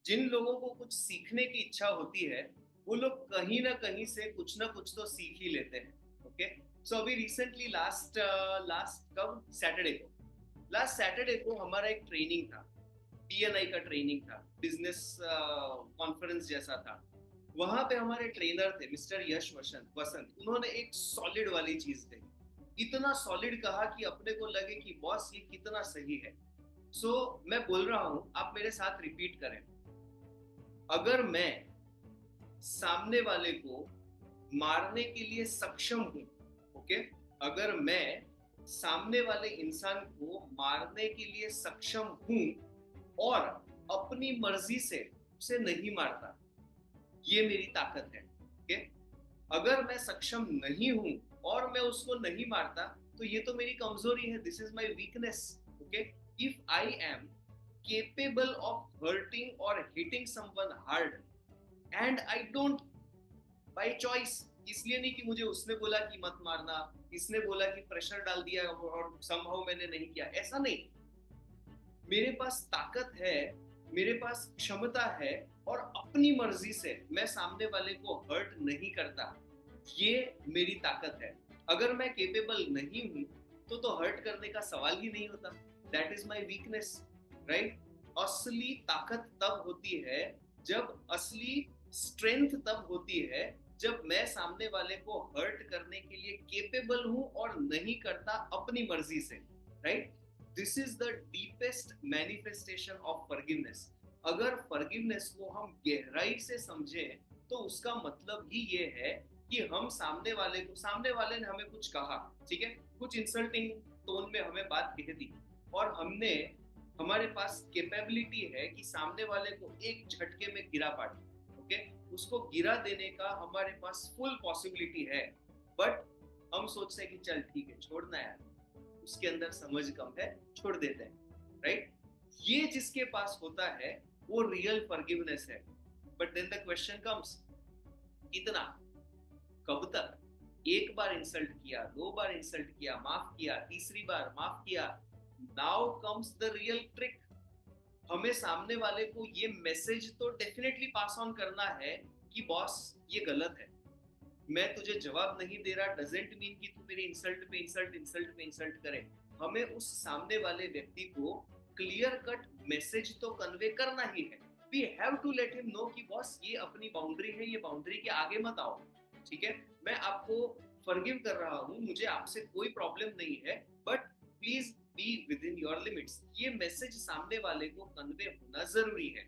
जिन लोगों को कुछ सीखने की इच्छा होती है वो लोग कहीं ना कहीं से कुछ ना कुछ तो सीख ही लेते हैं। ओके। सो अभी रिसेंटली लास्ट लास्ट कब लास्ट सैटरडे को हमारा एक ट्रेनिंग था। पीएनआई का ट्रेनिंग था, बिजनेस कॉन्फ्रेंस जैसा था। वहां पे हमारे ट्रेनर थे मिस्टर यश वसंत वसंत, उन्होंने एक सॉलिड वाली चीज कही। इतना सॉलिड कहा कि अपने को लगे कि बॉस ये कितना सही है। मैं बोल रहा हूं, आप मेरे साथ रिपीट करें। अगर मैं सामने वाले को मारने के लिए सक्षम हूं, ओके, अगर मैं सामने वाले इंसान को मारने के लिए सक्षम हूं और अपनी मर्जी से उसे नहीं मारता, ये मेरी ताकत है। ओके। अगर मैं सक्षम नहीं हूं और मैं उसको नहीं मारता, तो ये तो मेरी कमजोरी है। This is my weakness. Okay. If I am capable of hurting or hitting someone hard and I don't, by choice, इसलिए नहीं कि मुझे उसने बोला कि मत मारना, इसने बोला कि प्रेशर डाल दिया और संभव मैंने नहीं किया, ऐसा नहीं। मेरे पास ताकत है, मेरे पास क्षमता है और अपनी मर्जी से मैं सामने वाले को हर्ट नहीं करता। ये मेरी ताकत है। अगर मैं केपेबल नहीं हूं तो हर्ट करने का सवाल ही नहीं होता। That is my weakness, right. असली ताकत तब होती है जब असली स्ट्रेंथ तब होती है जब मैं सामने वाले को हर्ट करने के लिए केपेबल हूं और नहीं करता अपनी मर्जी से, right. This is the deepest manifestation of forgiveness. अगर फॉरगिवनेस को हम गहराई से समझें तो उसका मतलब ही ये है कि हम सामने वाले ने हमें कुछ कहा, ठीक है, कुछ इंसल्टिंग टोन में हमें बात कह दी, और हमने, हमारे पास कैपेबिलिटी है कि सामने वाले को एक झटके में गिरा पाए। ओके। उसको गिरा देने का हमारे पास फुल पॉसिबिलिटी है। बट हम सोचते हैं कि चल ठीक है, छोड़ना यार, उसके अंदर समझ कम है, छोड़ देते हैं, राइट। ये जिसके पास होता है वो रियल फॉरगिवनेस है। But then the question comes, कितना, कब तक? एक बार इंसल्ट किया, दो बार इंसल्ट किया, माफ किया, तीसरी बार माफ किया, now comes the real trick. हमें सामने वाले को ये मैसेज तो डेफिनेटली पास ऑन करना है कि बॉस ये गलत है, मैं तुझे जवाब नहीं दे रहा डजेंट मीन कि तू मेरी इंसल्ट पे इंसल्ट इंसल्ट पे इंसल्ट करे। हमें उस सामने वाले व्यक्ति को क्लियर कट मैसेज तो कन्वे करना ही है। We have to let him know कि बॉस ये अपनी बाउंड्री है, ये बाउंड्री के आगे मत आओ, ठीक है। मैं आपको फॉरगिव कर रहा हूँ, मुझे आपसे कोई प्रॉब्लम नहीं है, but please be with in your limits. ये मैसेज सामने वाले को कन्वे होना जरूरी है।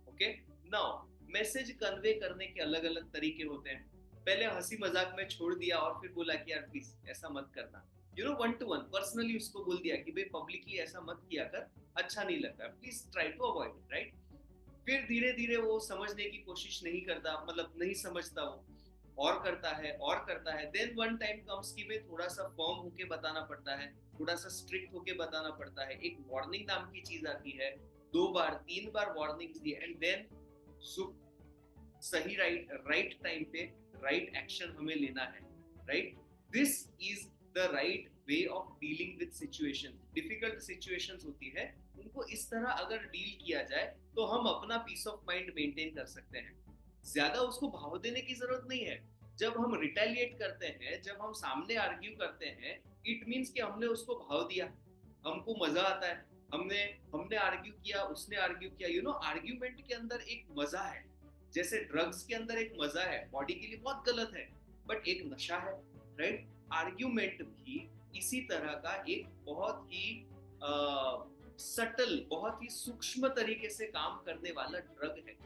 ओके। नाउ मैसेज कन्वे करने के अलग अलग तरीके होते हैं। पहले हंसी मजाक में छोड़ दिया और फिर बोला कि यार प्लीज ऐसा मत करना, you know, one two one personally उसको बोल दिया कि भाई पब्लिकली ऐसा मत किया कर, अच्छा नहीं लगता, please try to avoid, right. फिर धीरे धीरे वो समझने की कोशिश नहीं करता, मतलब नहीं समझता वो, और करता है और करता है। देन वन टाइम कम्स कि भाई थोड़ा सा फर्म होके बताना पड़ता है, थोड़ा सा स्ट्रिक्ट होके बताना पड़ता है, एक वार्निंग नाम की चीज आती है, दो बार तीन बार वार्निंग्स दी, एंड देन सही राइट टाइम पे राइट एक्शन हमें लेना है, right. This is the right way of dealing with situation. Difficult situations होती है, उनको इस तरह अगर डील किया जाए तो हम अपना पीस ऑफ माइंड मेंटेन कर सकते हैं। ज्यादा उसको भाव देने की जरूरत नहीं है। जब हम रिटेलिएट करते हैं, जब हम सामने आर्ग्यू करते हैं, इट मीन्स कि हमने उसको भाव दिया, हमको मजा आता है। हमने हमने आर्ग्यू किया, उसने आर्ग्यू किया, यू नो, आर्ग्यूमेंट के अंदर एक मजा है। जैसे ड्रग्स के अंदर एक मजा है, बॉडी के लिए बहुत गलत है, बट एक नशा है, राइट। आर्ग्यूमेंट भी इसी तरह का एक बहुत ही सटल, बहुत ही सूक्ष्म तरीके से काम करने वाला ड्रग है।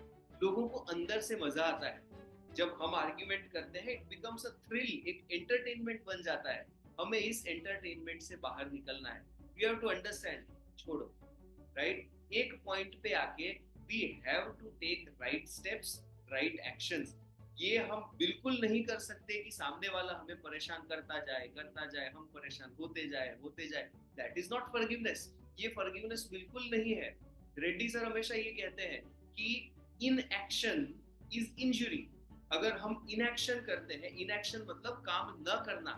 लोगों को अंदर से मजा आता है जब हम आर्ग्यूमेंट करते हैं, इट बिकम्स अ थ्रिल, एक एंटरटेनमेंट बन जाता है। हमें इस एंटरटेनमेंट से बाहर निकलना है। वी हैव टू अंडरस्टैंड, छोड़ो, राइट। एक पॉइंट पे आके we have to take right steps, right actions. ये हम बिल्कुल नहीं कर सकते कि सामने वाला हमें परेशान करता जाए, हम परेशान होते जाए। That is not forgiveness. ये फॉरगिवनेस बिल्कुल नहीं है। रेड्डी सर हमेशा ये कहते हैं कि इन एक्शन इज इंजुरी। अगर हम इनएक्शन करते हैं, इनएक्शन मतलब काम न करना,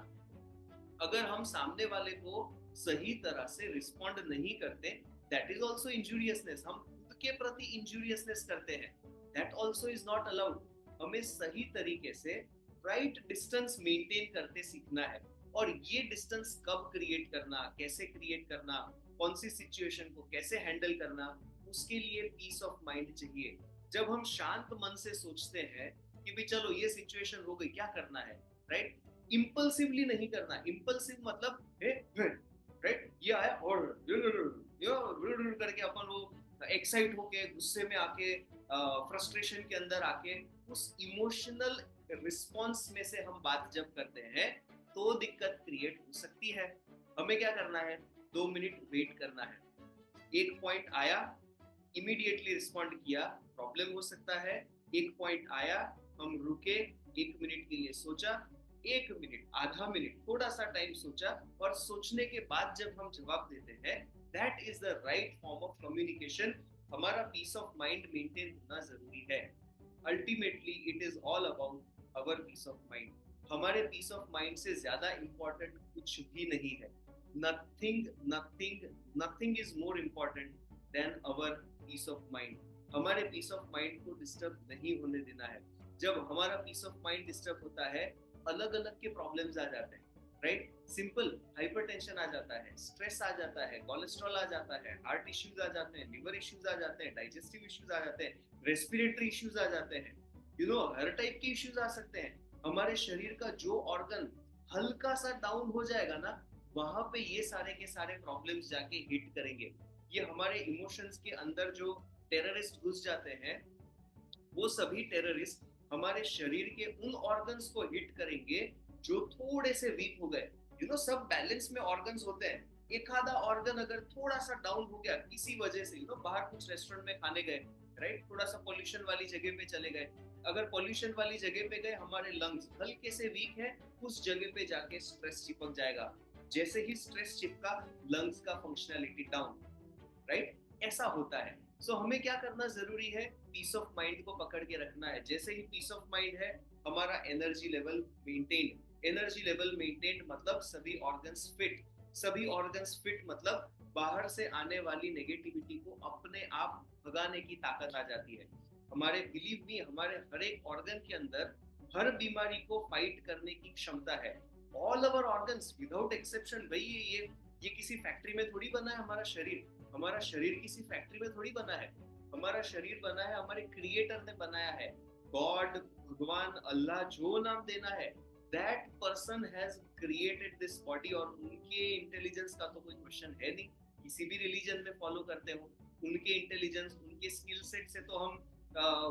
अगर हम सामने वाले को सही तरह से रिस्पॉन्ड नहीं करते, दैट इज ऑल्सो इंजूरियसनेस। हम खुद के प्रति इंजूरियसनेस करते हैं, that also is not allowed. हमें सही तरीके से राइट डिस्टेंस मेंटेन करते सीखना है। और ये डिस्टेंस कब क्रिएट करना, कैसे क्रिएट करना, कौन सी सिचुएशन को कैसे हैंडल करना, उसके लिए पीस ऑफ माइंड चाहिए। जब हम शांत मन से सोचते हैं कि भी चलो ये सिचुएशन हो गई, क्या करना है, राइट, इम्पल्सिवली नहीं करना। इम्पल्सिव मतलब राइट, ये आया और करके अपन वो एक्साइट होके, गुस्से में आके, फ्रस्ट्रेशन के अंदर आके, उस इमोशनल रिस्पॉन्स में से हम बात जब करते हैं तो दिक्कत क्रिएट हो सकती है। हमें क्या करना है, 2 मिनट वेट करना है। एक पॉइंट आया, इमीडिएटली रिस्पॉन्ड किया, प्रॉब्लम हो सकता है। एक पॉइंट आया, हम रुके, 1 मिनट के लिए सोचा, 1 मिनट, आधा मिनट, थोड़ा सा टाइम सोचा, और सोचने के बाद जब हम जवाब देते हैं, that is the right form of communication. हमारा पीस ऑफ माइंड मेंटेन होना जरूरी है। Ultimately it is all about our peace of mind. हमारे पीस ऑफ माइंड से ज्यादा इंपॉर्टेंट कुछ भी नहीं है। Nothing nothing nothing is more important than our peace of mind. हमारे पीस ऑफ माइंड को डिस्टर्ब नहीं होने देना है। जब हमारा पीस ऑफ माइंड डिस्टर्ब होता है, अलग अलग के प्रॉब्लम्स आ जाते हैं, राइट। सिंपल हाइपरटेंशन आ जाता है, स्ट्रेस आ जाता है, कोलेस्ट्रॉल आ जाता है, हार्ट इश्यूज आ जाते हैं, लिवर इश्यूज आ जाते हैं, डाइजेस्टिव इश्यूज आ जाते हैं, रेस्पिरेटरी इश्यूज आ जाते हैं, हर टाइप के इश्यूज आ सकते हैं। हमारे शरीर का जो ऑर्गन हल्का सा डाउन हो जाएगा ना, वहां पे ये सारे के सारे प्रॉब्लम्स जाके हिट करेंगे। ये हमारे इमोशंस के अंदर जो टेररिस्ट घुस जाते हैं, वो सभी टेररिस्ट हमारे शरीर के उन ऑर्गन्स को हिट करेंगे जो थोड़े से वीक हो गए। सब बैलेंस में ऑर्गन्स होते हैं। एक आधा ऑर्गन अगर थोड़ा सा डाउन हो गया किसी वजह से, बाहर कुछ रेस्टोरेंट में खाने गए, राइट, थोड़ा सा पोल्यूशन वाली जगह पे चले गए, अगर पोल्यूशन वाली जगह पे गए, हमारे लंग्स हल्के से वीक है, उस जगह पे जाके स्ट्रेस चिपक जाएगा। जैसे ही स्ट्रेस चिपका, लंग्स का फंक्शनैलिटी डाउन, राइट, ऐसा होता है। सो हमें क्या करना जरूरी है, पीस ऑफ माइंड को पकड़ के रखना है। जैसे ही पीस ऑफ माइंड है, हमारा energy level maintain. Energy level maintain मतलब सभी ऑर्गन्स फिट। सभी ऑर्गन्स फिट मतलब बाहर से आने वाली नेगेटिविटी को अपने आप भगाने की ताकत आ जाती है। हमारे बिलीव मी, हमारे हर एक ऑर्गन के अंदर हर बीमारी को फाइट करने की क्षमता है। All over organs without exception. भाई ये किसी फैक्ट्री में थोड़ी बना है हमारा शरीर। हमारा शरीर किसी फैक्ट्री में थोड़ी बना है। हमारा शरीर बना है, हमारे क्रिएटर ने बनाया है। गॉड, भगवान, अल्लाह, जो नाम देना है, that person has created this body. और उनके इंटेलिजेंस का तो कोई क्वेश्चन है नहीं। किसी भी रिलीजन में फॉलो करते हो, उनके इंटेलिजेंस, उनके स्किल सेट से तो हम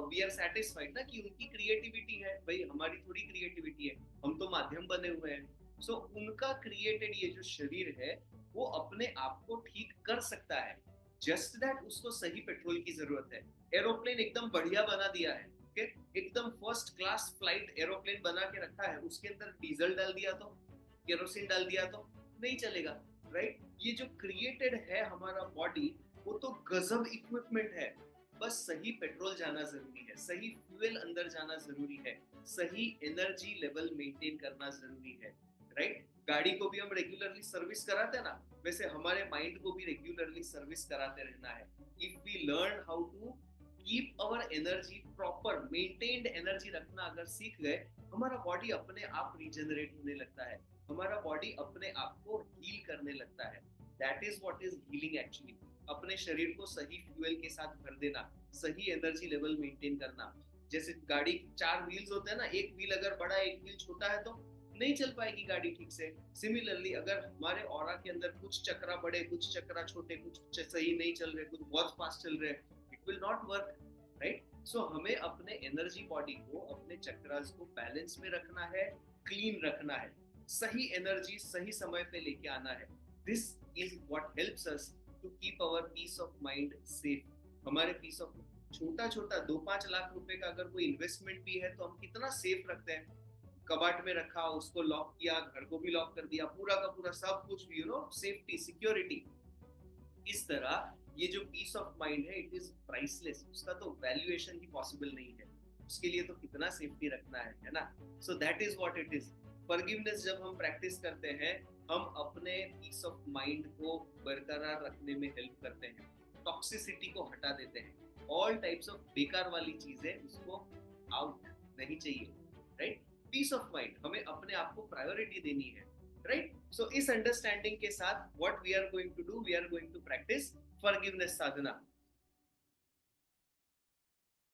वी आर सेटिस्फाइड ना, कि उनकी क्रिएटिविटी है। भाई हमारी थोड़ी क्रिएटिविटी है, हम तो माध्यम बने हुए हैं। सो उनका क्रिएटेड ये जो शरीर है, वो अपने आप को ठीक कर सकता है। जस्ट दैट उसको सही पेट्रोल की जरूरत है। एरोप्लेन एकदम बढ़िया बना दिया है, ओके, एकदम फर्स्ट क्लास फ्लाइट एरोप्लेन बना के रखा है, उसके अंदर डीजल डाल दिया तो, केरोसिन डाल दिया तो नहीं चलेगा, राइट। ये जो क्रिएटेड है हमारा बॉडी, वो तो गजब इक्विपमेंट है। बस सही पेट्रोल जाना जरूरी है, सही फ्यूल अंदर जाना जरूरी है, सही एनर्जी लेवल मेंटेन करना जरूरी है, राइट। गाड़ी को भी हम रेगुलरली सर्विस कराते हैं ना, वैसे हमारे माइंड को भी रेगुलरली सर्विस कराते रहना है। If we learn how to keep our energy proper, maintained energy रखना अगर सीख गए, हमारा बॉडी अपने आप रिजेनरेट होने लगता है, हमारा बॉडी अपने आप को हील करने लगता है। That is what is healing actually. अपने शरीर को सही फ्यूल के साथ भर देना, सही एनर्जी लेवल मेंटेन करना। जैसे गाड़ी 4 व्हील्स होते हैं ना, एक व्हील अगर बड़ा एक व्हील छोटा है तो नहीं चल पाएगी गाड़ी ठीक से। सिमिलरली अगर हमारे ऑरा के अंदर कुछ चक्रा बड़े, कुछ चक्रा छोटे, कुछ सही नहीं चल रहे, कुछ बहुत फास्ट चल रहे, it will not work, right. So हमें अपने एनर्जी बॉडी को, अपने चक्रास को बैलेंस में रखना है, क्लीन रखना है, सही एनर्जी सही समय पे लेके आना है। This is what helps us to keep our peace of mind safe. हमारे पीस ऑफ, छोटा छोटा 2-5 लाख रुपए का अगर कोई इन्वेस्टमेंट भी है, तो हम कितना सेफ रखते हैं। कबाट में रखा, उसको लॉक किया, घर को भी लॉक कर दिया, पूरा का पूरा सब कुछ, सेफ्टी, सिक्योरिटी। इस तरह ये जो पीस ऑफ माइंड है, इट इज प्राइसलेस। उसका तो वैल्यूएशन ही पॉसिबल नहीं है। उसके लिए तो कितना सेफ्टी रखना है ना। So that is what it is. Forgiveness जब हम प्रैक्टिस करते हैं, हम अपने पीस ऑफ माइंड को बरकरार रखने में हेल्प करते हैं, टॉक्सिसिटी को हटा देते हैं। ऑल टाइप्स ऑफ बेकार वाली चीजें उसको आउट नहीं चाहिए, राइट? पीस ऑफ माइंड, हमें अपने आप को प्रायोरिटी देनी है, राइट? सो इस अंडरस्टैंडिंग के साथ what we are going to do, we are going to practice forgiveness Sadhana.